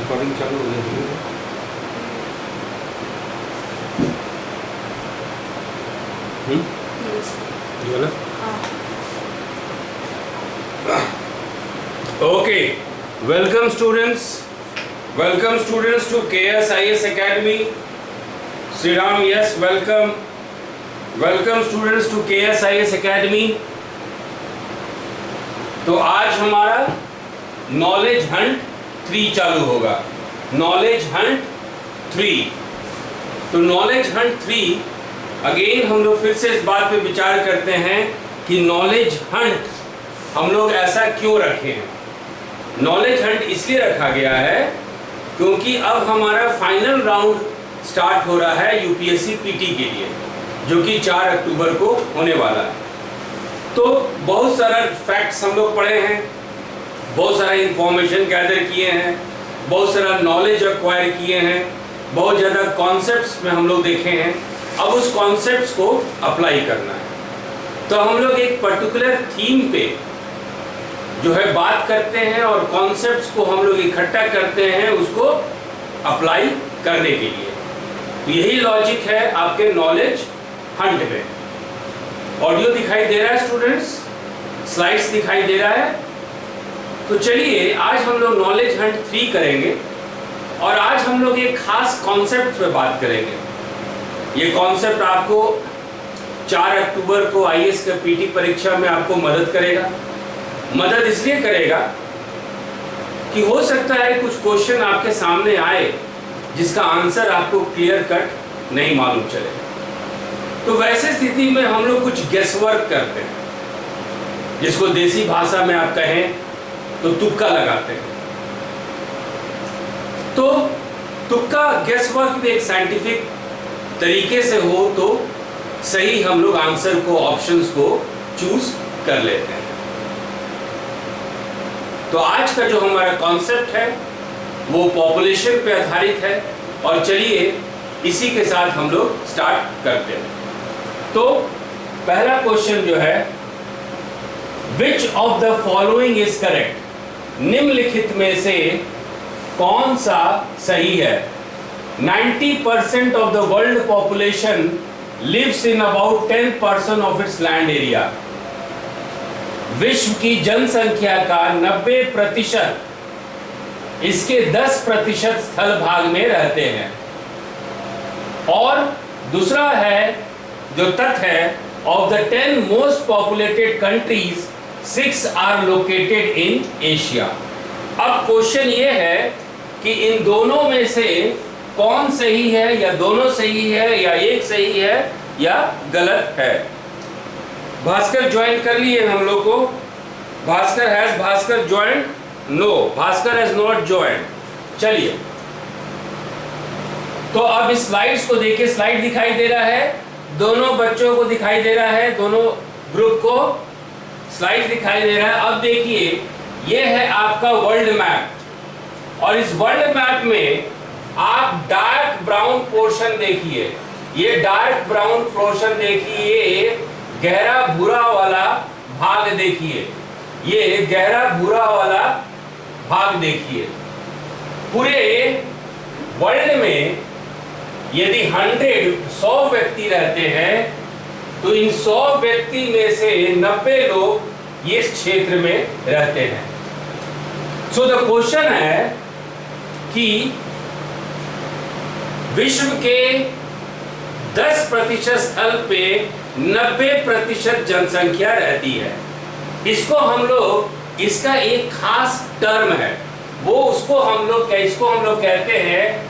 Recording चालू हो गई है। Okay, welcome students to KSIS Academy. Shri Ram, yes, welcome students to KSIS Academy. तो आज हमारा नॉलेज हंट 3 चालू होगा. Knowledge Hunt 3. तो नॉलेज हंट 3 अगेन हम लोग फिर से इस बात पे विचार करते हैं कि नॉलेज हंट हम लोग ऐसा क्यों रखे हैं. नॉलेज हंट इसलिए रखा गया है क्योंकि अब हमारा फाइनल राउंड स्टार्ट हो रहा है UPSC PT के लिए, जो कि 4 अक्टूबर को होने वाला है. तो बहुत सारा फैक्ट्स हम लोग पढ़े हैं, बहुत सारा इंफॉर्मेशन गैदर किए हैं, बहुत सारा नॉलेज एक्वायर किए हैं, बहुत ज़्यादा कॉन्सेप्ट्स में हम लोग देखे हैं. अब उस कॉन्सेप्ट्स को अप्लाई करना है. तो हम लोग एक पर्टिकुलर थीम पे जो है बात करते हैं और कॉन्सेप्ट्स को हम लोग इकट्ठा करते हैं उसको अप्लाई करने के लिए. तो यही लॉजिक है आपके नॉलेज हंट में. ऑडियो दिखाई दे रहा है स्टूडेंट्स, स्लाइड्स दिखाई दे रहा है. तो चलिए आज हम लोग नॉलेज हंट 3 करेंगे और आज हम लोग एक खास कॉन्सेप्ट पे बात करेंगे. ये कॉन्सेप्ट आपको 4 अक्टूबर को IAS का PT परीक्षा में आपको मदद करेगा. मदद इसलिए करेगा कि हो सकता है कुछ क्वेश्चन आपके सामने आए जिसका आंसर आपको क्लियर कट नहीं मालूम चले. तो वैसे स्थिति में हम लोग कुछ गेस वर्क करते हैं, जिसको देसी भाषा में आप कहें तो तुक्का लगाते हैं. तो तुक्का गेस वर्क भी एक साइंटिफिक तरीके से हो तो सही हम लोग आंसर को, ऑप्शंस को चूज कर लेते हैं. तो आज का जो हमारा कॉन्सेप्ट है वो पॉपुलेशन पे आधारित है और चलिए इसी के साथ हम लोग स्टार्ट करते हैं. तो पहला क्वेश्चन जो है, which of the following is correct. निम्नलिखित में से कौन सा सही है. 90% of the world population lives in about 10% of its land area. विश्व की जनसंख्या का 90% इसके 10% स्थल भाग में रहते हैं. और दूसरा है जो तथ्य है, of the 10 most populated countries 6 are located in Asia. अब क्वेश्चन ये है कि इन दोनों में से कौन सही है, या दोनों सही है, या एक सही है, या गलत है. भास्कर ज्वाइन कर लिए हम लोग को. Bhaskar join? No, Bhaskar has not join. चलिए, तो अब इस स्लाइड्स को देखिए. स्लाइड दिखाई दे रहा है, दोनों बच्चों को दिखाई दे रहा है, दोनों ग्रुप को स्लाइड दिखाई दे रहा है. अब देखिए, ये है आपका वर्ल्ड मैप और इस वर्ल्ड मैप में आप डार्क ब्राउन पोर्शन देखिए. ये डार्क ब्राउन पोर्शन देखिए, ये गहरा भूरा वाला भाग देखिए, ये गहरा भूरा वाला भाग देखिए. पूरे वर्ल्ड में यदि 100 व्यक्ति रहते हैं तो इन 100 व्यक्ति में से 90 लोग इस क्षेत्र में रहते हैं. सो द क्वेश्चन है कि विश्व के 10% स्थल पे 90% जनसंख्या रहती है. इसको हम लोग, इसका एक खास टर्म है, वो उसको हम लोग कहते हैं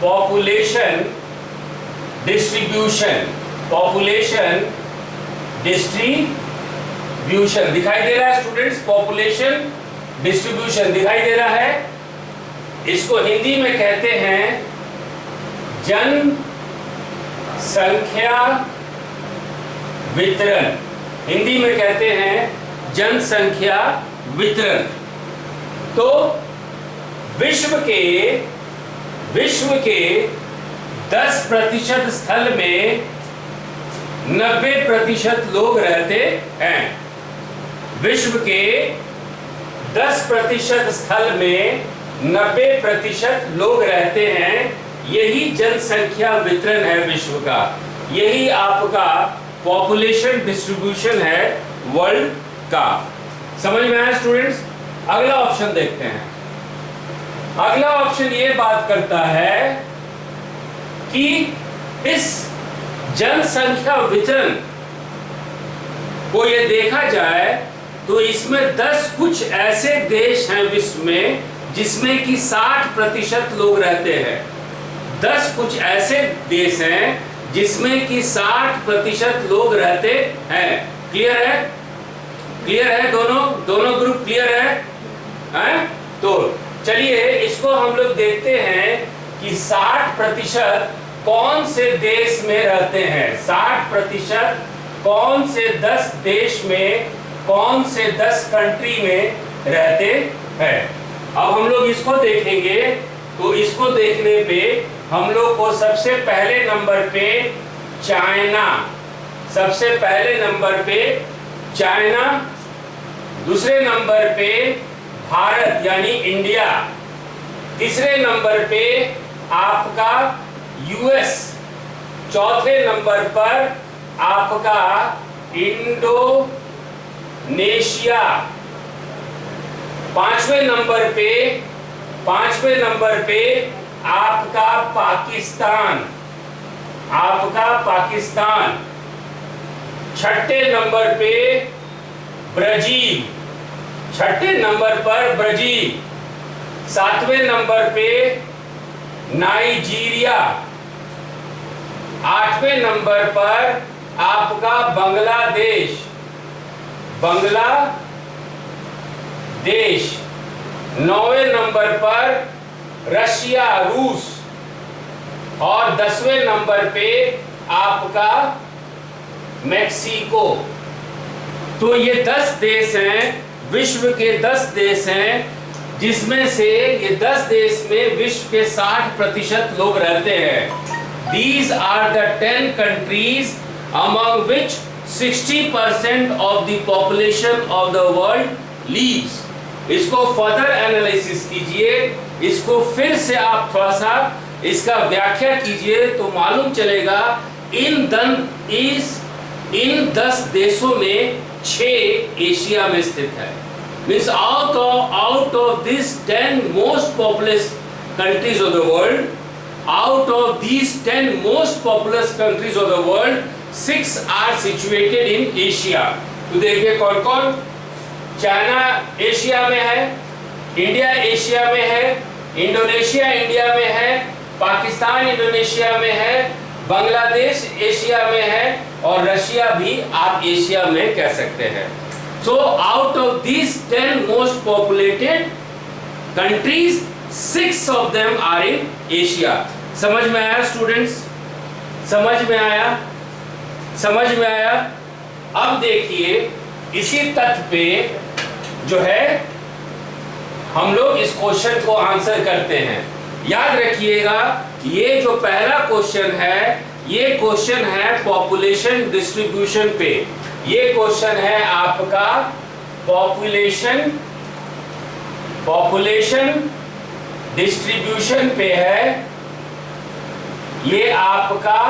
पॉपुलेशन डिस्ट्रीब्यूशन. पॉपुलेशन डिस्ट्रीब्यूशन दिखाई दे रहा है स्टूडेंट्स. पॉपुलेशन डिस्ट्रीब्यूशन दिखाई दे रहा है. इसको हिंदी में कहते हैं जनसंख्या वितरण. हिंदी में कहते हैं जनसंख्या वितरण. तो विश्व के 10% स्थल में 90% लोग रहते हैं. विश्व के 10% स्थल में 90% लोग रहते हैं। यही जनसंख्या वितरण है विश्व का, यही आपका पॉपुलेशन डिस्ट्रीब्यूशन है वर्ल्ड का। समझ में आया स्टूडेंट्स? अगला ऑप्शन देखते हैं। अगला ऑप्शन ये बात करता है कि इस जनसंख्या वितरण को ये देखा जाए तो इसमें 10 कुछ ऐसे देश हैं विश्व में जिसमें कि 60% लोग रहते हैं। 10 कुछ ऐसे देश हैं जिसमें कि 60% लोग रहते हैं। क्लियर है? क्लियर है? दोनों ग्रुप क्लियर है? तो चलिए इसको हम लोग देखते हैं कि 60% कौन से देश में रहते हैं। 60% कौन से 10 देश में, कौन से 10 कंट्री में रहते हैं। अब हम लोग इसको देखेंगे तो इसको देखने पे हम लोग को सबसे पहले नंबर पे चाइना, सबसे पहले नंबर पे चाइना, दूसरे नंबर पे भारत यानी इंडिया, तीसरे नंबर पे आपका यूएस, चौथे नंबर पर आपका इंडोनेशिया, पांचवें नंबर पे आपका पाकिस्तान, छठे नंबर पे ब्राजील, सातवें नंबर पे नाइजीरिया, आठवें नंबर पर आपका बांग्लादेश, नौवें नंबर पर रशिया, रूस, और 10वें नंबर पे आपका मैक्सिको। तो ये 10 देश हैं, विश्व के 10 देश हैं जिसमें से ये 10 देश में विश्व के 60% लोग रहते हैं। These are the 10 countries among which 60% of the population of the world lives. इसको फर्दर एनालिसिस कीजिए, इसको फिर से आप थोड़ा सा इसका व्याख्या कीजिए तो मालूम चलेगा इन 10 देशों में 6 एशिया में स्थित है। Means out of this 10 most populous countries of the world, out of these 10 most populous countries of the world, 6 are situated in Asia. तो देखिए कौन कौन? चाइना एशिया में है, इंडिया एशिया में है, इंडोनेशिया इंडिया में है, पाकिस्तान इंडोनेशिया में है, बांग्लादेश एशिया में है और रशिया भी आप एशिया में कह सकते हैं। So out of these 10 most populated countries, 6 of them are in Asia. समझ में आया स्टूडेंट्स? समझ में आया? अब देखिए इसी तथ्य पे जो है हम लोग इस क्वेश्चन को आंसर करते हैं। याद रखिएगा ये जो पहला क्वेश्चन है, ये क्वेश्चन है पॉपुलेशन डिस्ट्रीब्यूशन पे। ये क्वेश्चन है आपका पॉपुलेशन डिस्ट्रीब्यूशन पे है। ये आपका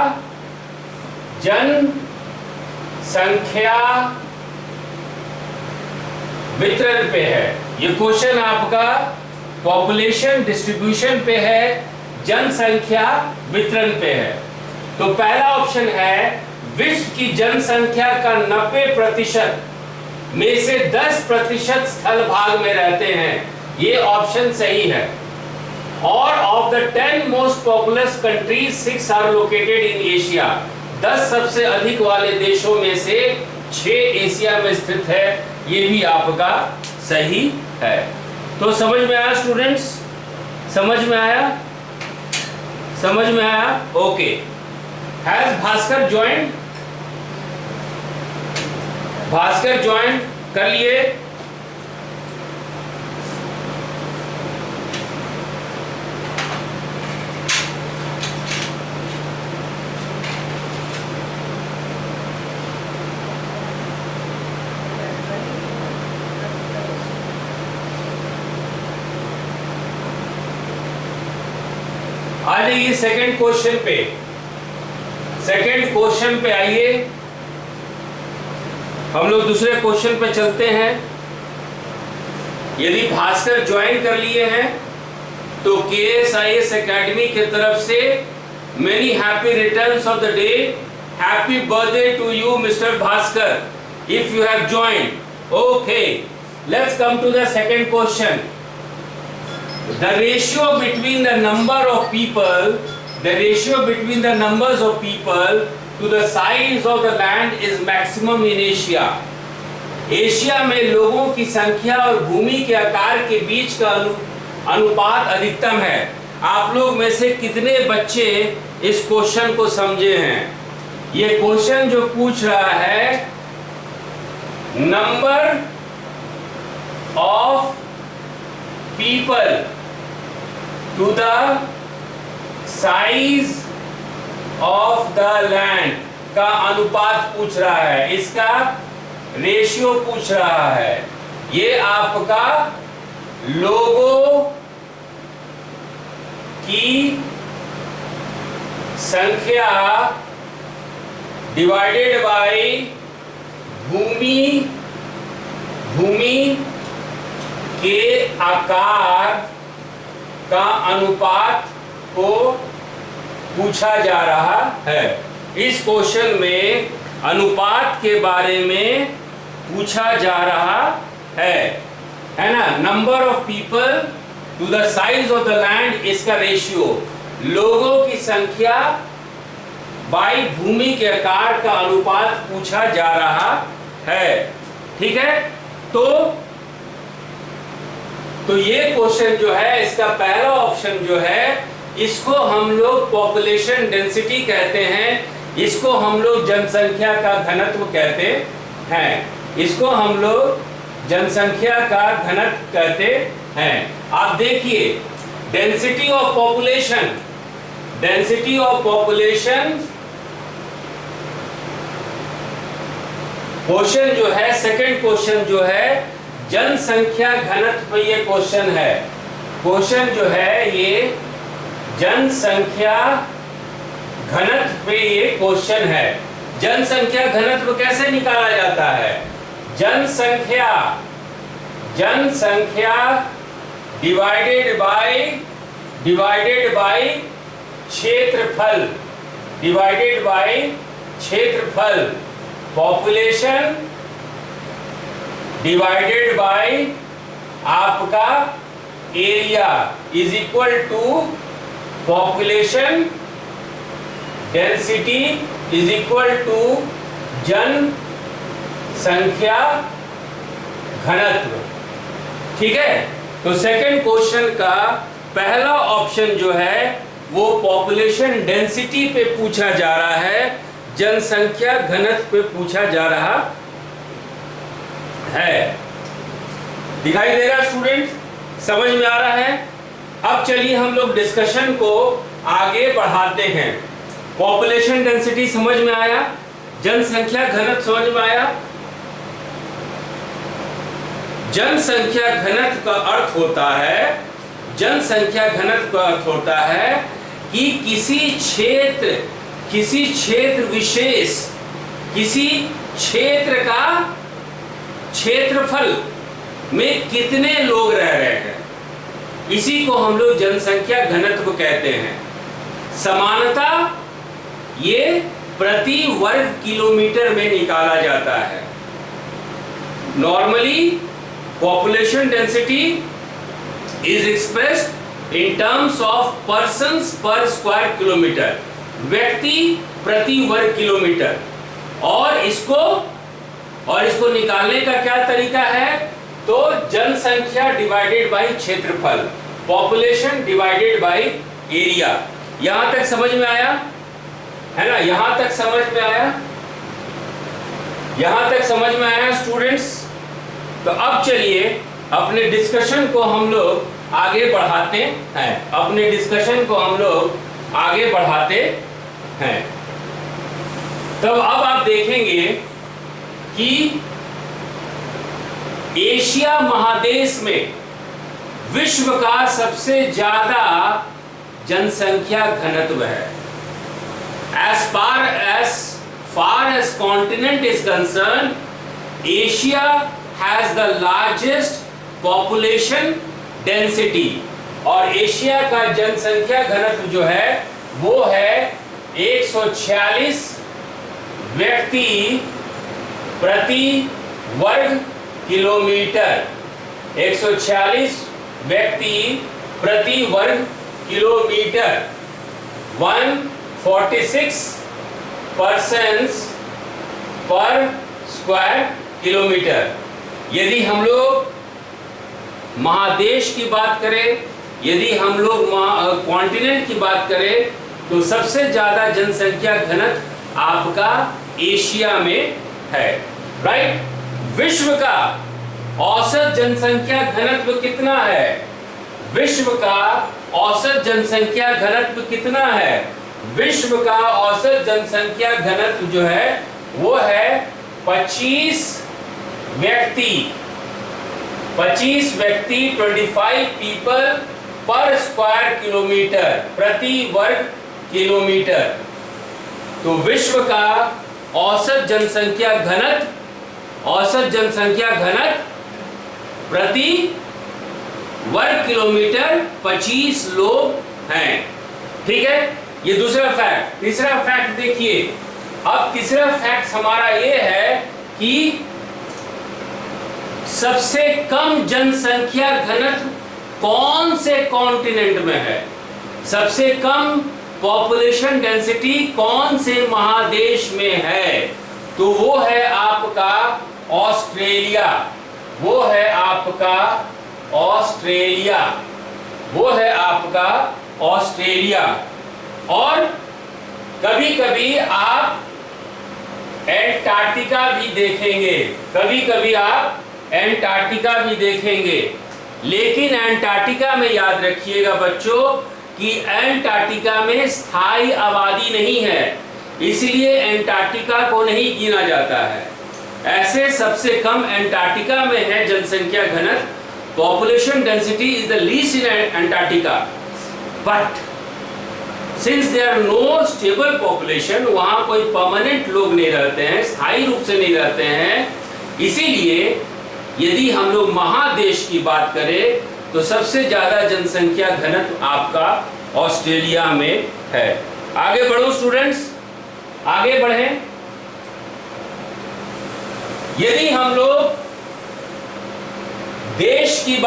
जनसंख्या वितरण पे है। ये क्वेश्चन आपका पॉपुलेशन डिस्ट्रीब्यूशन पे है, जनसंख्या वितरण पे है। तो पहला ऑप्शन है विश्व की जनसंख्या का 90% में से 10% स्थल भाग में रहते हैं। ये ऑप्शन सही है। और of the 10 most populous countries 6 are located in Asia. 10 सबसे अधिक वाले देशों में से 6 एशिया में स्थित है। ये भी आपका सही है। तो समझ में आया स्टूडेंट्स? समझ में आया? Okay. Has Bhaskar joined? Bhaskar joint कर लिए? आ जाइए सेकंड क्वेश्चन पे। सेकंड क्वेश्चन पे आइए, हम लोग दूसरे क्वेश्चन पे चलते हैं। यदि भास्कर ज्वाइन कर लिए हैं तो KSIS एकेडमी की तरफ से many happy returns of the day. Happy birthday to you mister Bhaskar if you have joined. Okay, let's come to the second question. The ratio between the number of people, the ratio between the numbers of people to the size of the land is maximum in Asia. Asia में लोगों की संख्या और भूमि के आकार के बीच का अनुपात अधिकतम है। आप लोग में से कितने बच्चे इस क्वेश्चन को समझे हैं? ये क्वेश्चन जो पूछ रहा है, number of people to the size of the land का अनुपात पूछ रहा है, इसका रेशियो पूछ रहा है। ये आपका लोगों की संख्या डिवाइडेड बाय भूमि के आकार का अनुपात को पूछा जा रहा है। इस क्वेश्चन में अनुपात के बारे में पूछा जा रहा है ना। Number of people to the size of the land, इसका रेशियो लोगों की संख्या बाई भूमि के आकार का अनुपात पूछा जा रहा है। ठीक है, तो ये क्वेश्चन जो है, इसका पहला ऑप्शन जो है, इसको हम लोग पॉपुलेशन डेंसिटी कहते हैं, इसको हम लोग जनसंख्या का घनत्व कहते हैं, इसको हम लोग जनसंख्या का घनत्व कहते हैं। आप देखिए, density of population, density of population question जो है, सेकंड क्वेश्चन जो है जनसंख्या घनत्व पे ये क्वेश्चन है। क्वेश्चन जो है ये जनसंख्या घनत्व पे ये क्वेश्चन है। जनसंख्या घनत्व कैसे निकाला जाता है? जनसंख्या डिवाइडेड बाय क्षेत्रफल, डिवाइडेड बाय क्षेत्रफल। पॉपुलेशन डिवाइडेड बाय आपका area is equal to population density is equal to जनसंख्या घनत्व। ठीक है, तो सेकंड क्वेश्चन का पहला ऑप्शन जो है वो पॉपुलेशन डेंसिटी पे पूछा जा रहा है, जनसंख्या घनत्व पे पूछा जा रहा है। दिखाई दे रहा स्टूडेंट? समझ में आ रहा है? अब चलिए हम लोग डिस्कशन को आगे बढ़ाते हैं। पॉपुलेशन डेंसिटी समझ में आया, जनसंख्या घनत्व समझ में आया। जनसंख्या घनत्व का अर्थ होता है, जनसंख्या घनत्व का अर्थ होता है कि किसी क्षेत्र विशेष, किसी क्षेत्र का क्षेत्रफल में कितने लोग रह रहे हैं, इसी को हम लोग जनसंख्या घनत्व कहते हैं। समानतः ये प्रति वर्ग किलोमीटर में निकाला जाता है। Normally population density is expressed in terms of persons पर स्क्वायर किलोमीटर, व्यक्ति प्रति वर्ग किलोमीटर। और इसको निकालने का क्या तरीका है? तो जनसंख्या डिवाइडेड बाय क्षेत्रफल, पॉपुलेशन डिवाइडेड बाय एरिया। यहां तक समझ में आया है ना? यहां तक समझ में आया? यहां तक समझ में आया स्टूडेंट्स? तो अब चलिए अपने डिस्कशन को हम लोग आगे बढ़ाते हैं, अपने डिस्कशन को हम लोग आगे बढ़ाते हैं। तब अब आप देखेंगे कि एशिया महादेश में विश्व का सबसे ज्यादा जनसंख्या घनत्व है। As far as continent is concerned, Asia has the largest population density, और एशिया का जनसंख्या घनत्व जो है वो है 146 व्यक्ति प्रति वर्ग किलोमीटर। 146 व्यक्ति प्रति वर्ग किलोमीटर। 146 persons पर स्क्वायर किलोमीटर। यदि हम लोग महादेश की बात करें, यदि हम लोग कॉन्टिनेंट की बात करें, तो सबसे ज्यादा जनसंख्या घनत्व आपका एशिया में है, राइट। विश्व का औसत जनसंख्या घनत्व कितना है? विश्व का औसत जनसंख्या घनत्व कितना है? विश्व का औसत जनसंख्या घनत्व जो है वो है 25 व्यक्ति 25 पीपल पर स्क्वायर किलोमीटर, प्रति वर्ग किलोमीटर। तो विश्व का औसत जनसंख्या घनत्व प्रति वर्ग किलोमीटर 25 लोग हैं, ठीक है। ये दूसरा फैक्ट। तीसरा फैक्ट देखिए। अब तीसरा फैक्ट हमारा ये है कि सबसे कम जनसंख्या घनत्व कौन से कॉन्टिनेंट में है? सबसे कम पॉपुलेशन डेंसिटी कौन से महादेश में है? तो वो है आपका ऑस्ट्रेलिया। वो है आपका ऑस्ट्रेलिया। और कभी कभी आप एंटार्क्टिका भी देखेंगे, लेकिन एंटार्क्टिका में याद रखिएगा बच्चों कि एंटार्क्टिका में स्थायी आबादी नहीं है, इसलिए एंटार्क्टिका को नहीं गिना जाता है। ऐसे सबसे कम एंटार्क्टिका में है जनसंख्या घनत्व। Population density is the least in Antarctica, but since there are no stable population, वहां कोई परमानेंट लोग नहीं रहते हैं, स्थायी रूप से नहीं रहते हैं, इसीलिए यदि हम लोग महादेश की बात करें तो सबसे ज्यादा जनसंख्या घनत्व आपका ऑस्ट्रेलिया में है। आगे बढ़ो स्टूडेंट्स, आगे बढ़ें। यदि हम लोग देश की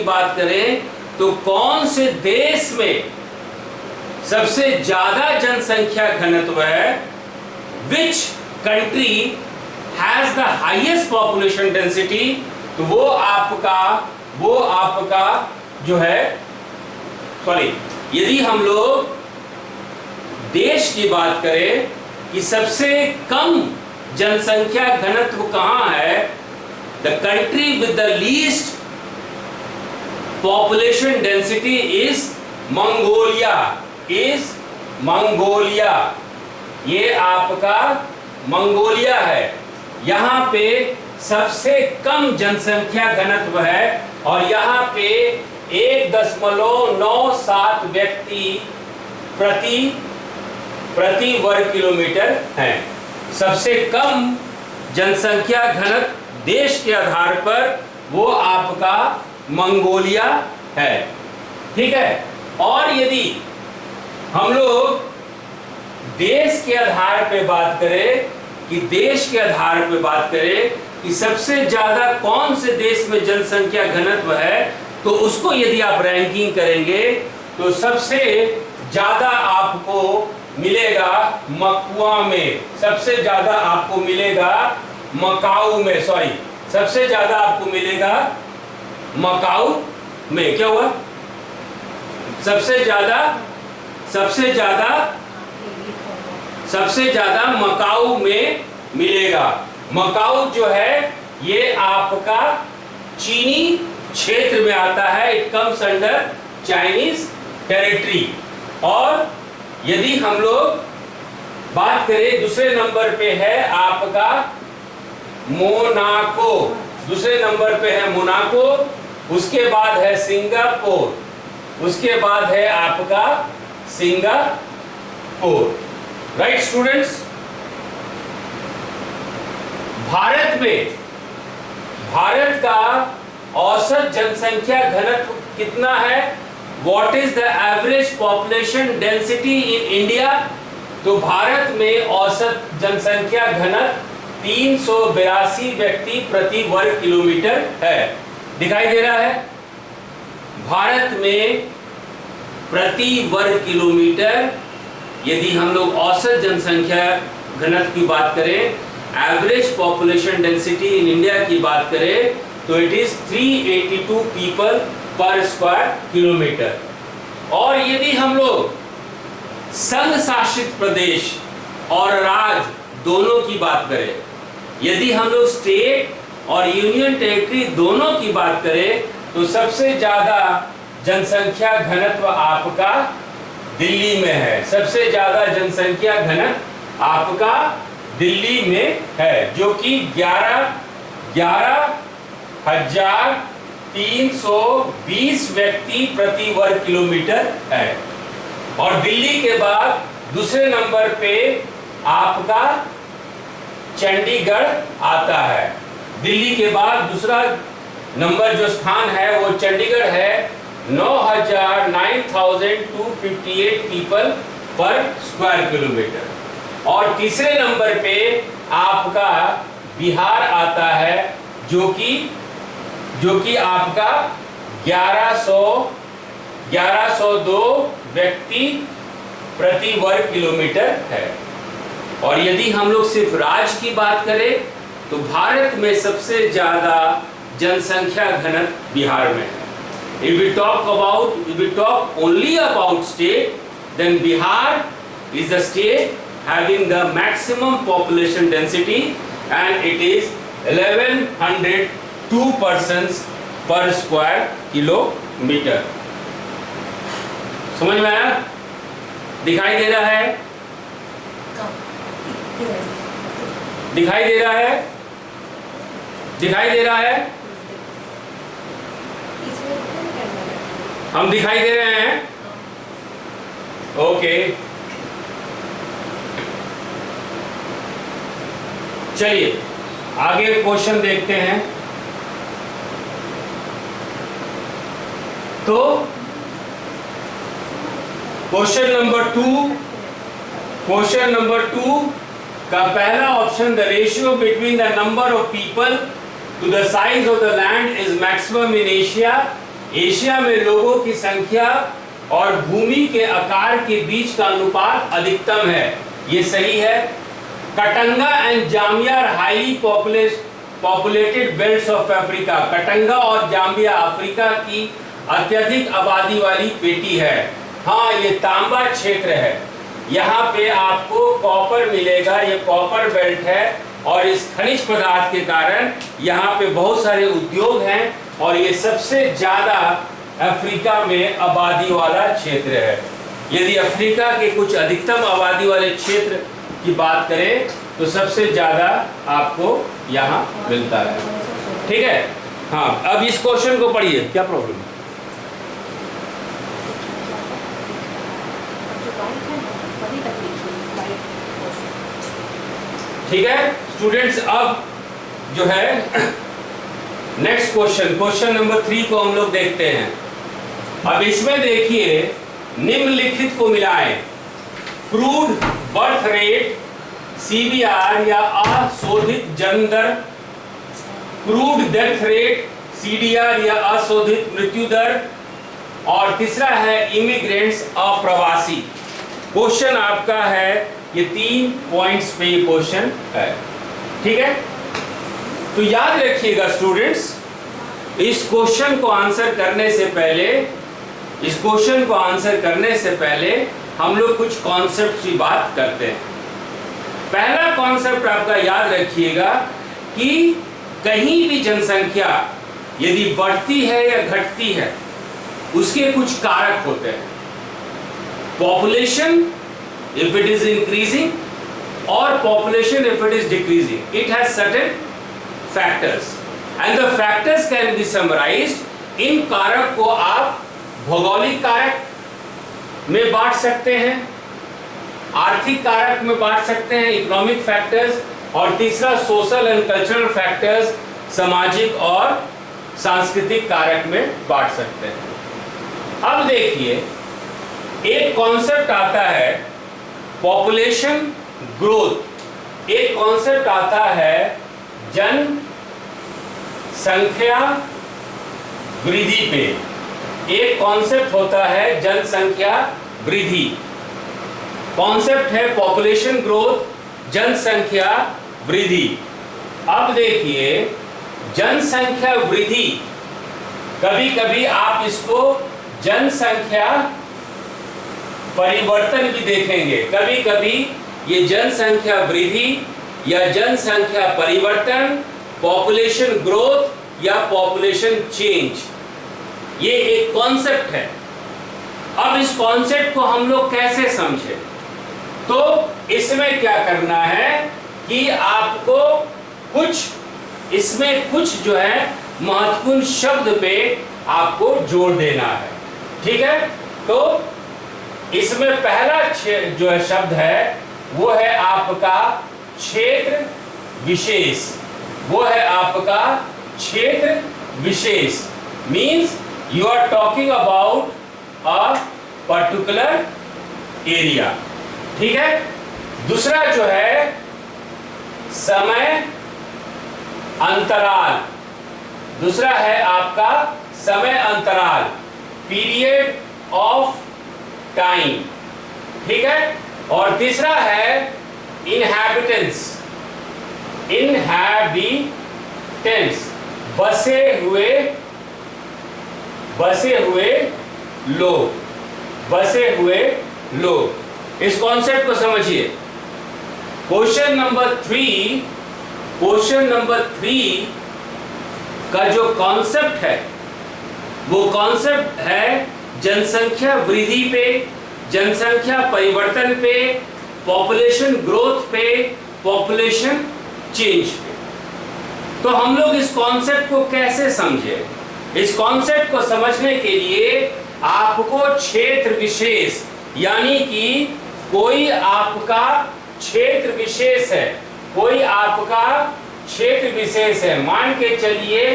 बात करें, तो कौन से देश में सबसे ज्यादा जनसंख्या घनत्व है? Which country has the highest population density? तो वो आपका जो है, यदि हम लोग देश की बात करें कि सबसे कम जनसंख्या घनत्व कहां है, the country with the least population density is Mongolia. ये आपका मंगोलिया है। यहां पे सबसे कम जनसंख्या घनत्व है और यहां पे 1.97 व्यक्ति प्रति वर्ग किलोमीटर है। सबसे कम जनसंख्या घनत्व देश के आधार पर वो आपका मंगोलिया है, ठीक है। और यदि हम लोग देश के आधार पे बात करें कि सबसे ज्यादा कौन से देश में जनसंख्या घनत्व है, तो उसको यदि आप रैंकिंग करेंगे तो सबसे ज्यादा आपको मिलेगा मकुआ में, सबसे ज्यादा आपको मिलेगा मकाऊ में, सबसे ज्यादा आपको मिलेगा मकाऊ में। क्या हुआ? सबसे ज्यादा मकाऊ में मिलेगा। मकाऊ जो है ये आपका चीनी क्षेत्र में आता है, it comes under Chinese territory. और यदि हम लोग बात करें, दूसरे नंबर पे है आपका मोनाको, उसके बाद है सिंगापुर, उसके बाद है आपका सिंगापुर। राइट स्टूडेंट्स, भारत का औसत जनसंख्या घनत्व कितना है? What is the average population density in India? तो भारत में औसत जनसंख्या घनत्व 382 व्यक्ति प्रति वर्ग किलोमीटर है। दिखाई दे रहा है? भारत में प्रति वर्ग किलोमीटर यदि हम लोग औसत जनसंख्या घनत्व की बात करें, average population density in India की बात करें, तो इट इज 382 पीपल पर स्क्वायर किलोमीटर। और यदि हम लोग संघ शासित प्रदेश और राज्य दोनों की बात करें, यदि हम लोग स्टेट और यूनियन टेरिटरी दोनों की बात करें, तो सबसे ज्यादा जनसंख्या घनत्व आपका दिल्ली में है। सबसे ज्यादा जनसंख्या घनत्व आपका दिल्ली में है, जो कि 11,320 व्यक्ति प्रति वर्ग किलोमीटर है। और दिल्ली के बाद दूसरे नंबर पे आपका चंडीगढ़ आता है। दिल्ली के बाद दूसरा नंबर जो स्थान है वो चंडीगढ़ है, 9,258 पीपल पर स्क्वायर किलोमीटर। और तीसरे नंबर पे आपका बिहार आता है, जो कि आपका 1102 व्यक्ति प्रति वर्ग किलोमीटर है। और यदि हम लोग सिर्फ राज्य की बात करें, तो भारत में सबसे ज्यादा जनसंख्या घनत्व बिहार में है। If we talk only about state, then Bihar is the state having the maximum population density, and it is 1102 persons per square kilometer. समझ में आया? दिखाई दे रहा है? दिखाई दे रहा है? दिखाई दे रहा है? हम दिखाई दे रहे हैं? ओके, चलिए आगे क्वेश्चन देखते हैं। तो क्वेश्चन नंबर टू का पहला option, the ratio between the number of people to the size of the land is maximum in Asia. Asia में लोगों की संख्या और भूमि के आकार के बीच का अनुपात अधिकतम है, ये सही है। Katanga and Zambia are highly populated belts of Africa. Katanga और जाम्बिया अफ्रीका की अत्यधिक आबादी वाली पेटी है। हाँ, ये तांबा क्षेत्र है, यहाँ पे आपको कॉपर मिलेगा, ये कॉपर बेल्ट है। और इस खनिज पदार्थ के कारण यहाँ पे बहुत सारे उद्योग हैं, और ये सबसे ज्यादा अफ्रीका में आबादी वाला क्षेत्र है। यदि अफ्रीका के कुछ अधिकतम आबादी वाले क्षेत्र की बात करें, तो सबसे ज्यादा आपको यहाँ मिलता है। ठीक है? हाँ, अब इस क्वेश्चन को पढ़िए। क्या प्रॉब्लम है? ठीक है स्टूडेंट्स, अब जो है नेक्स्ट क्वेश्चन नंबर 3 को हम लोग देखते हैं। अब इसमें देखिए, निम्नलिखित को मिलाएं। क्रूड बर्थ रेट CBR या अशोधित जन्म दर, क्रूड डेथ रेट CDR या अशोधित मृत्यु दर, और तीसरा है इमिग्रेंट्स अप्रवासी। क्वेश्चन आपका है, ये 3 पॉइंट्स पे ये क्वेश्चन है। ठीक है, तो याद रखिएगा स्टूडेंट्स, इस क्वेश्चन को आंसर करने से पहले हम लोग कुछ कॉन्सेप्ट की बात करते हैं। पहला कॉन्सेप्ट आपका याद रखिएगा कि कहीं भी जनसंख्या यदि बढ़ती है या घटती है, उसके कुछ कारक होते हैं। Population if it is increasing, or population if it is decreasing, it has certain factors, and the factors can be summarized in कारक को आप भौगोलिक कारक में बांट सकते हैं, आर्थिक कारक में बांट सकते हैं, इकोनॉमिक फैक्टर्स, और तीसरा सोशल एंड कल्चरल फैक्टर्स, सामाजिक और सांस्कृतिक कारक में बांट सकते हैं। अब देखिए, एक कॉन्सेप्ट आता है पॉपुलेशन ग्रोथ, एक कॉन्सेप्ट आता है जनसंख्या वृद्धि पे, एक कॉन्सेप्ट होता है जनसंख्या वृद्धि। कॉन्सेप्ट है पॉपुलेशन ग्रोथ, जनसंख्या वृद्धि। अब देखिए, जनसंख्या वृद्धि, कभी कभी आप इसको जनसंख्या परिवर्तन भी देखेंगे। कभी कभी ये जनसंख्या वृद्धि या जनसंख्या परिवर्तन, पॉपुलेशन ग्रोथ या पॉपुलेशन चेंज, ये एक कॉन्सेप्ट है। अब इस कॉन्सेप्ट को हम लोग कैसे समझें? तो इसमें क्या करना है कि आपको इसमें कुछ जो है महत्वपूर्ण शब्द पे आपको जोर देना है, ठीक है? तो इसमें पहला जो है शब्द है वो है आपका क्षेत्र विशेष, वो है आपका क्षेत्र विशेष। Means you are talking about a particular area, ठीक है? दूसरा जो है समय अंतराल, दूसरा है आपका समय अंतराल, पीरियड ऑफ टाइम, ठीक है? और तीसरा है इनहैबिटेंस, इनहैबिटेंस, बसे हुए लोग, बसे हुए लोग। इस कॉन्सेप्ट को समझिए। क्वेश्चन नंबर 3 का जो कॉन्सेप्ट है वो कॉन्सेप्ट है जनसंख्या वृद्धि पे, जनसंख्या परिवर्तन पे, पॉपुलेशन ग्रोथ पे, पॉपुलेशन चेंज पे। तो हम लोग इस कॉन्सेप्ट को कैसे समझे? इस कॉन्सेप्ट को समझने के लिए आपको क्षेत्र विशेष, यानी कि कोई आपका क्षेत्र विशेष है, कोई आपका क्षेत्र विशेष है, मान के चलिए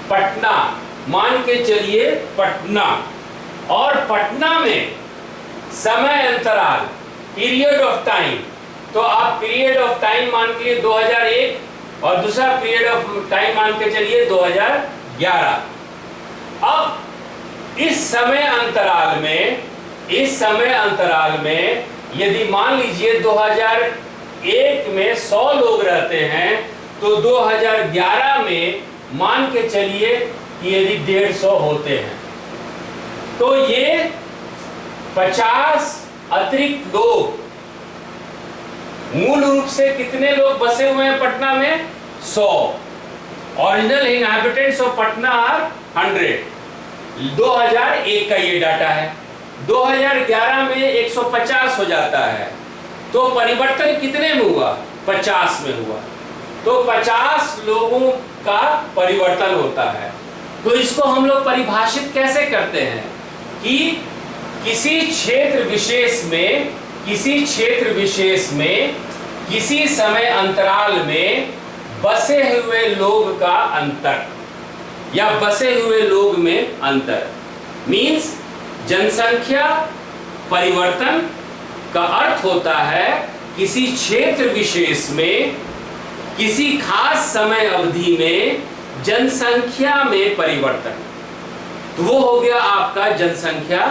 पटना, मान के चलिए पटना, और पटना में समय अंतराल, पीरियड ऑफ टाइम, तो आप पीरियड ऑफ टाइम मान के लिए 2001 और दूसरा पीरियड ऑफ टाइम मान के चलिए 2011। अब इस समय अंतराल में यदि मान लीजिए 2001 में 100 लोग रहते हैं, तो 2011 में मान के चलिए कि यदि 150 होते हैं, तो ये 50 अतिरिक्त लोग, मूल रूप से कितने लोग बसे हुए हैं पटना में? 100। Original inhabitants of Patna are 100। 2001 का ये डाटा है। 2011 में 150 हो जाता है, तो परिवर्तन कितने में हुआ? 50 में हुआ। तो 50 लोगों का परिवर्तन होता है। तो इसको हम लोग परिभाषित कैसे करते हैं कि किसी क्षेत्र विशेष में किसी समय अंतराल में बसे हुए लोग का अंतर या बसे हुए लोग में अंतर। मीन्स जनसंख्या परिवर्तन का अर्थ होता है किसी क्षेत्र विशेष में किसी खास समय अवधि में जनसंख्या में परिवर्तन। तो वो हो गया आपका जनसंख्या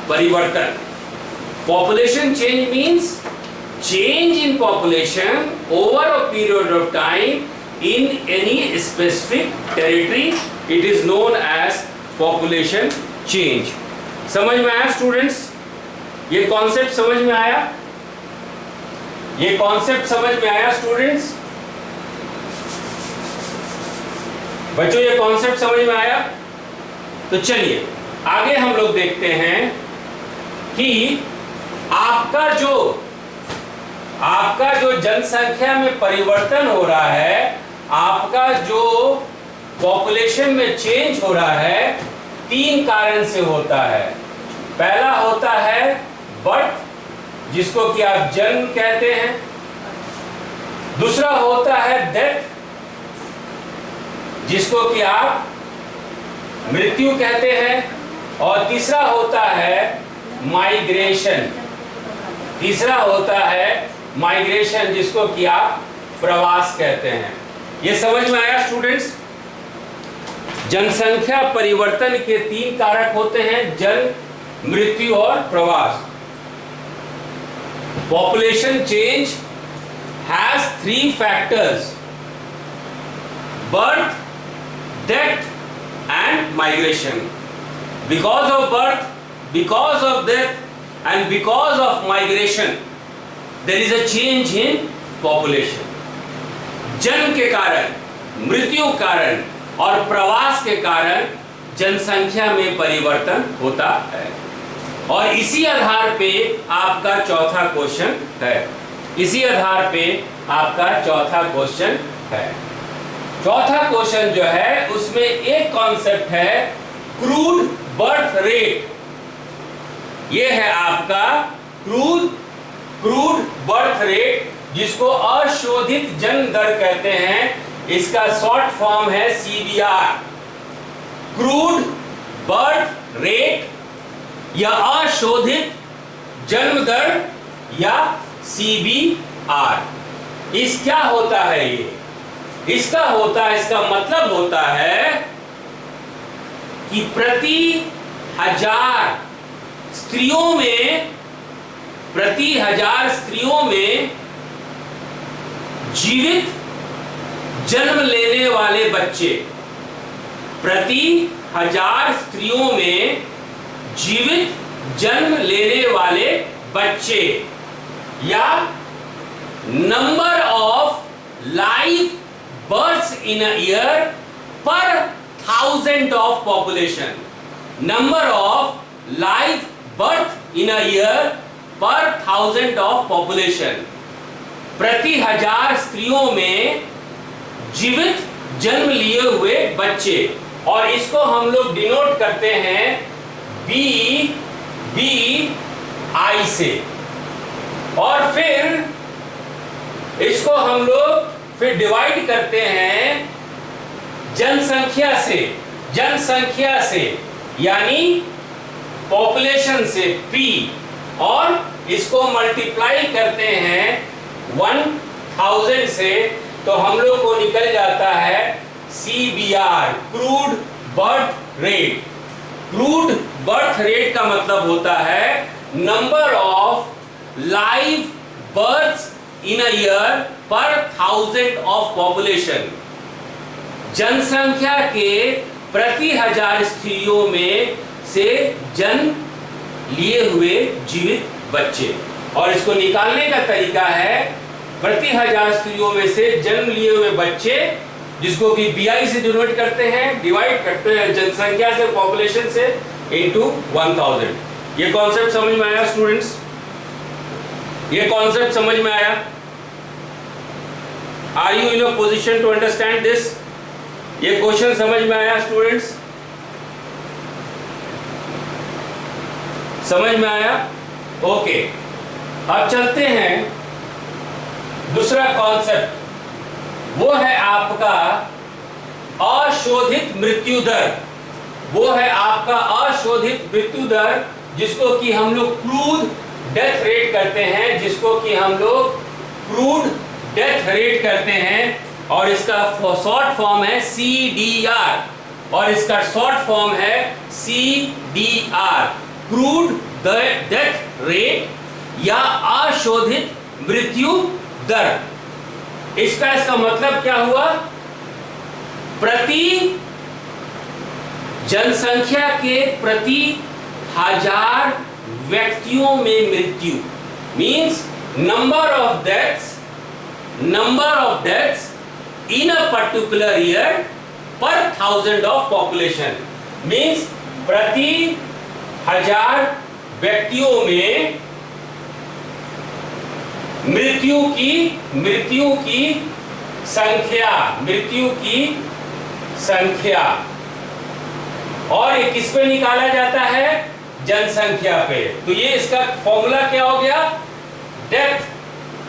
परिवर्तन। Population change means change in population over a period of time in any specific territory. It is known as population change. समझ में आया स्टूडेंट्स? ये कॉन्सेप्ट समझ में आया? ये कॉन्सेप्ट समझ में आया स्टूडेंट्स? बच्चों ये कॉन्सेप्ट समझ में आया? तो चलिए आगे हम लोग देखते हैं कि आपका जो जनसंख्या में परिवर्तन हो रहा है, आपका जो पॉपुलेशन में चेंज हो रहा है, तीन कारण से होता है। पहला होता है बर्थ, जिसको कि आप जन्म कहते हैं। दूसरा होता है डेथ, जिसको कि आप मृत्यु कहते हैं। और तीसरा होता है माइग्रेशन। तीसरा होता है माइग्रेशन, जिसको कि आप प्रवास कहते हैं। ये समझ में आया स्टूडेंट्स? जनसंख्या परिवर्तन के तीन कारक होते हैं, जन्म, मृत्यु और प्रवास। Population change has three factors: birth, death and migration. Because of birth, because of death and because of migration, there is a change in population. जन्म के कारण, मृत्यु कारण और प्रवास के कारण जनसंख्या में परिवर्तन होता है। और इसी आधार पे आपका चौथा क्वेश्चन है। इसी आधार पे आपका चौथा क्वेश्चन है। चौथा क्वेश्चन जो है उसमें एक कॉन्सेप्ट है क्रूड बर्थ रेट। ये है आपका क्रूड बर्थ रेट, जिसको अशोधित जन्म दर कहते हैं। इसका शॉर्ट फॉर्म है CBR, क्रूड बर्थ रेट या अशोधित जन्म दर या CBR। इस क्या होता है ये? इसका मतलब होता है कि प्रति हजार स्त्रियों में जीवित जन्म लेने वाले बच्चे, प्रति हजार स्त्रियों में जीवित जन्म लेने वाले बच्चे, या number of live births in a year per 1000 of population. Number of live birth in a year per 1000 of population. प्रति हजार स्त्रियों में जीवित जन्म लिए हुए बच्चे, और इसको हम लोग डिनोट करते हैं BI से। और फिर इसको हम लोग फिर डिवाइड करते हैं जनसंख्या से यानी पॉपुलेशन से P, और इसको मल्टीप्लाई करते हैं 1000 से, तो हम लोग को निकल जाता है CBR, crude birth rate. Crude birth rate का मतलब होता है number of live births in a year per 1000 of population. जनसंख्या के प्रति हजार स्त्रियों में से जन्म लिए हुए जीवित बच्चे, और इसको निकालने का तरीका है प्रति हजार स्त्रियों में से जन्म लिए हुए बच्चे, जिसको कि BI से डिनोट करते हैं, डिवाइड करते हैं जनसंख्या से, पॉपुलेशन से, इनटू 1000। ये कॉन्सेप्ट समझ में आया स्टूडेंट्स? ये कॉन्सेप्ट समझ में आया? Are you in a position to understand this? ये क्वेश्चन समझ में आया स्टूडेंट्स? समझ में आया? ओके, अब चलते हैं दूसरा कॉन्सेप्ट, वो है आपका अशोधित मृत्यु दर। वो है आपका अशोधित मृत्यु दर, जिसको कि हम लोग क्रूड डेथ रेट करते हैं, डेथ रेट करते हैं, और इसका शॉर्ट फॉर्म है CDR, और इसका शॉर्ट फॉर्म है CDR, क्रूड डेथ रेट या अशोधित मृत्यु दर। इसका मतलब क्या हुआ? प्रति जनसंख्या के प्रति हजार व्यक्तियों में मृत्यु, means number of deaths in a particular year per 1000 of population, means प्रति हजार व्यक्तियों में मृत्यु की संख्या और ये किस पे निकाला जाता है? जनसंख्या पे। तो ये इसका फॉर्मूला क्या हो गया? डेथ,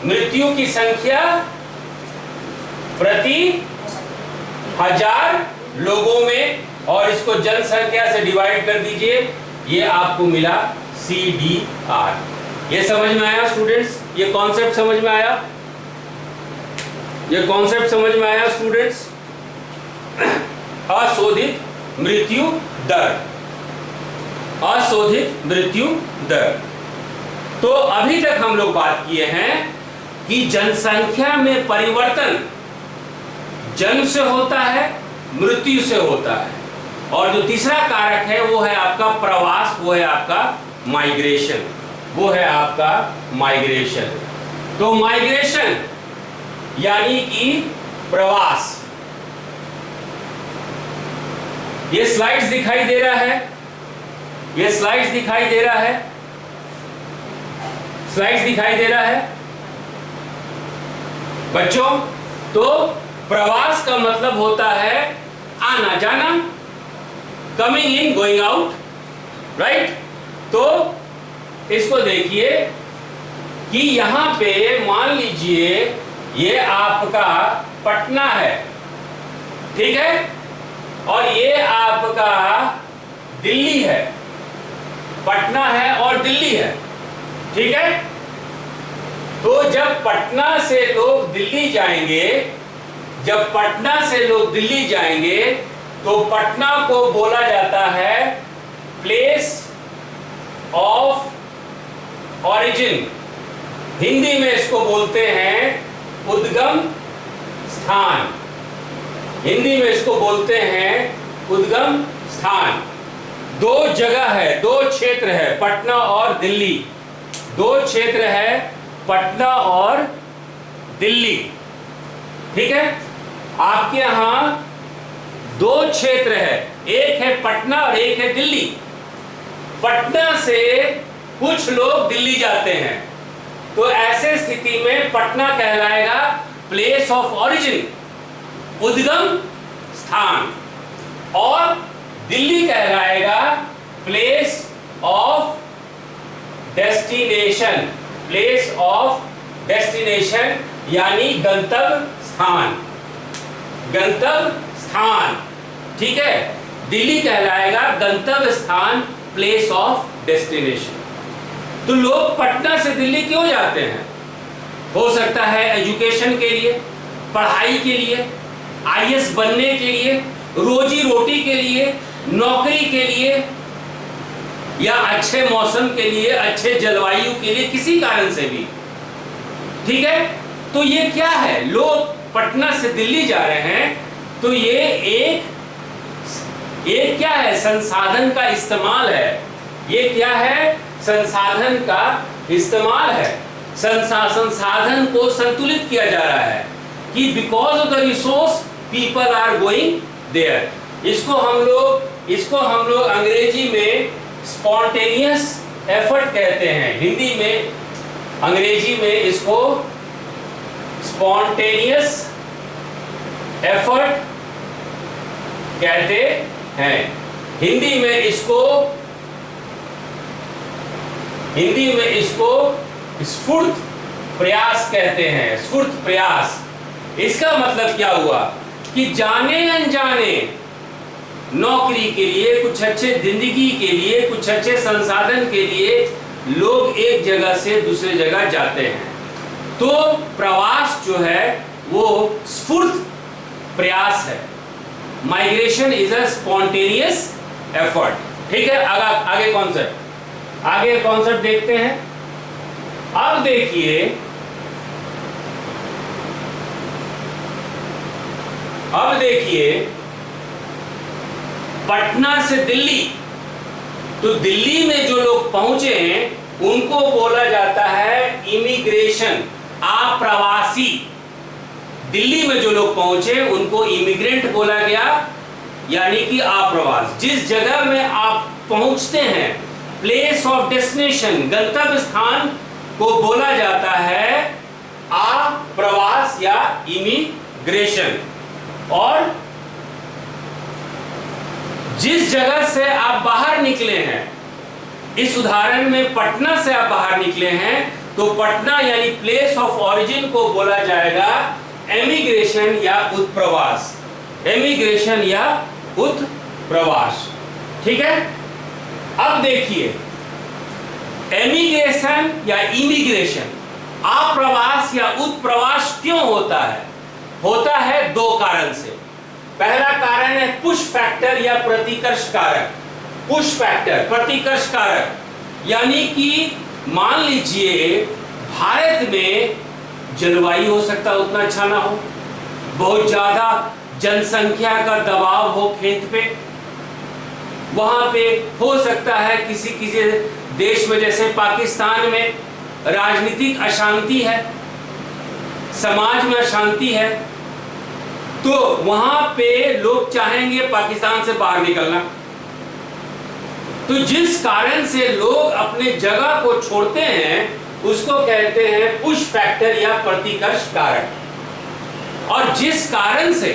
मृत्यु की संख्या प्रति 1000 लोगों में, और इसको जनसंख्या से डिवाइड कर दीजिए, ये आपको मिला CDR। ये समझ में आया स्टूडेंट्स? ये कॉन्सेप्ट समझ में आया? ये कॉन्सेप्ट समझ में आया स्टूडेंट्स? अशोधित मृत्यु दर, अशोधित मृत्यु दर। तो अभी तक हम लोग बात किए हैं कि जनसंख्या में परिवर्तन जन्म से होता है, मृत्यु से होता है, और जो तीसरा कारक है वो है आपका प्रवास, वो है आपका माइग्रेशन, वो है आपका माइग्रेशन। तो माइग्रेशन यानी कि प्रवास, ये स्लाइड्स दिखाई दे रहा है, ये स्लाइड्स दिखाई दे रहा है, स्लाइड्स दिखाई दे रहा है बच्चों। तो प्रवास का मतलब होता है आना जाना, coming in going out, right. तो इसको देखिए कि यहां पे मान लीजिए ये आपका पटना है, ठीक है, और ये आपका दिल्ली है, पटना है और दिल्ली है, ठीक है। तो जब पटना से लोग दिल्ली जाएंगे, जब पटना से लोग दिल्ली जाएंगे तो पटना को बोला जाता है प्लेस ऑफ ऑरिजिन, हिंदी में इसको बोलते हैं उद्गम स्थान, हिंदी में इसको बोलते हैं उद्गम स्थान। दो जगह है, दो क्षेत्र है, पटना और दिल्ली, दो क्षेत्र है, पटना और दिल्ली, ठीक है। आपके यहां दो क्षेत्र है, एक है पटना और एक है दिल्ली। पटना से कुछ लोग दिल्ली जाते हैं, तो ऐसे स्थिति में पटना कहलाएगा प्लेस ऑफ ऑरिजिन, उद्गम स्थान, और दिल्ली कहलाएगा place of destination, place of destination यानी गंतव्य स्थान, गंतव्य स्थान, ठीक है। दिल्ली कहलाएगा गंतव्य स्थान, प्लेस ऑफ डेस्टिनेशन। तो लोग पटना से दिल्ली क्यों जाते हैं? हो सकता है एजुकेशन के लिए, पढ़ाई के लिए, IAS बनने के लिए, रोजी रोटी के लिए, नौकरी के लिए, या अच्छे मौसम के लिए, अच्छे जलवायु के लिए, किसी कारण से भी, ठीक है। तो ये क्या है, लोग पटना से दिल्ली जा रहे हैं, तो ये एक क्या है, संसाधन का इस्तेमाल है। ये क्या है, संसाधन का इस्तेमाल है। संसाधन को संतुलित किया जा रहा है कि because of the resource people are going there. इसको हम लोग अंग्रेजी में स्पॉन्टेनियस एफर्ट कहते हैं, हिंदी में, अंग्रेजी में इसको स्पॉन्टेनियस एफर्ट कहते हैं। हिंदी में इसको स्फूर्त प्रयास कहते हैं, स्फूर्त प्रयास। इसका मतलब क्या हुआ कि जाने अनजाने नौकरी के लिए, कुछ अच्छे जिंदगी के लिए, कुछ अच्छे संसाधन के लिए लोग एक जगह से दूसरे जगह जाते हैं। तो प्रवास जो है वो स्फूर्त प्रयास है। Migration is a spontaneous effort, ठीक है। आगे कॉन्सेप्ट देखते हैं। अब देखिए पटना से दिल्ली, तो दिल्ली में जो लोग पहुंचे हैं उनको बोला जाता है इमिग्रेशन, आप्रवासी। दिल्ली में जो लोग पहुंचे उनको इमिग्रेंट बोला गया, यानी कि आप्रवास। जिस जगह में आप पहुंचते हैं, प्लेस ऑफ डेस्टिनेशन, गंतव्य स्थान को बोला जाता है आप्रवास या इमिग्रेशन। और जिस जगह से आप बाहर निकले हैं, इस उदाहरण में पटना से आप बाहर निकले हैं, तो पटना यानी प्लेस ऑफ ऑरिजिन को बोला जाएगा एमिग्रेशन या उत्प्रवास। एमिग्रेशन या उत्प्रवास, ठीक है। अब देखिए, एमिग्रेशन या इमिग्रेशन, आप्रवास या उत्प्रवास क्यों होता है? होता है दो कारण से। पहला कारण है पुश फैक्टर या प्रतिकर्ष कारक। पुश फैक्टर, प्रतिकर्ष कारक, यानी कि मान लीजिए भारत में जलवायु हो सकता है उतना अच्छा ना हो, बहुत ज्यादा जनसंख्या का दबाव हो खेत पे, वहां पे हो सकता है किसी किसी देश में जैसे पाकिस्तान में राजनीतिक अशांति है, समाज में अशांति है, तो वहां पे लोग चाहेंगे पाकिस्तान से बाहर निकलना। तो जिस कारण से लोग अपने जगह को छोड़ते हैं उसको कहते हैं पुश फैक्टर या प्रतिकर्ष कारक। और जिस कारण से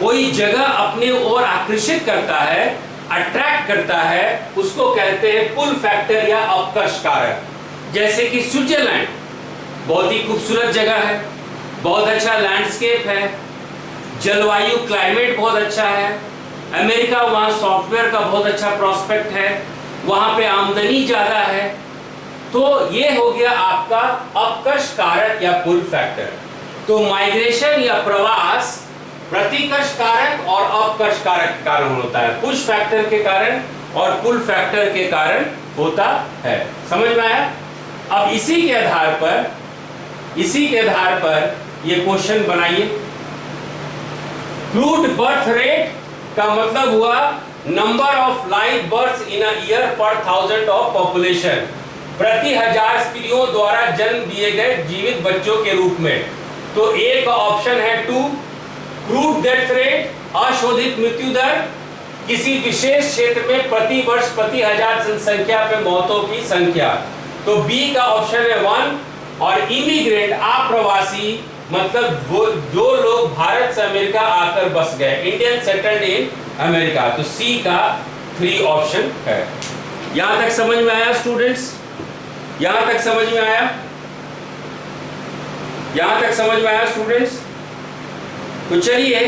कोई जगह अपने ओर आकर्षित करता है, अट्रैक्ट करता है, उसको कहते हैं पुल फैक्टर या अपकर्ष कारक। जैसे कि स्विट्जरलैंड बहुत ही खूबसूरत जगह है, बहुत अच्छा लैंडस्केप है, जलवायु क्लाइमेट बहुत अच्छा है। अमेरिका, वहाँ सॉफ्टवेयर का बहुत अच्छा प्रोस्पेक्ट है, वहाँ पे आमदनी ज़्यादा है। तो ये हो गया आपका अपकर्ष कारक या पुल फैक्टर। तो माइग्रेशन या प्रवास प्रतिकर्ष कारक और अपकर्ष कारक के कारण होता है, पुश फैक्टर के कारण और पुल फैक्टर के कारण होता है। समझ में आया? अब इसी के आधार पर ये क्वेश्चन बनाइए। क्रूड बर्थ रेट का मतलब हुआ number of live births in a year per 1000 of population, प्रति 1000 स्त्रियों द्वारा जन्म दिए गए जीवित बच्चों के रूप में। तो ए का ऑप्शन है 2, क्रूड डेथ रेट, अशोधित मृत्यु दर, किसी विशेष क्षेत्र में प्रति वर्ष प्रति 1000 जनसंख्या पे मौतों की संख्या। तो बी का ऑप्शन है 1। और इमिग्रेंट, आप्रवासी, मतलब वो जो लोग भारत से अमेरिका आकर बस गए, इंडियन सेटल्ड इन अमेरिका। तो सी का 3 ऑप्शन है। यहां तक समझ में आया स्टूडेंट्स? यहां तक समझ में आया? यहां तक समझ में आया स्टूडेंट्स? तो चलिए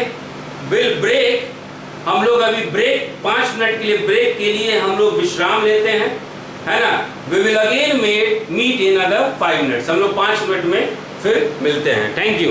विल ब्रेक, हम लोग अभी ब्रेक 5 मिनट के लिए, ब्रेक के लिए हम लोग विश्राम लेते हैं, है ना। We will again meet in other 5 minutes. हम लोग 5 मिनट में फिर मिलते हैं। Thank you.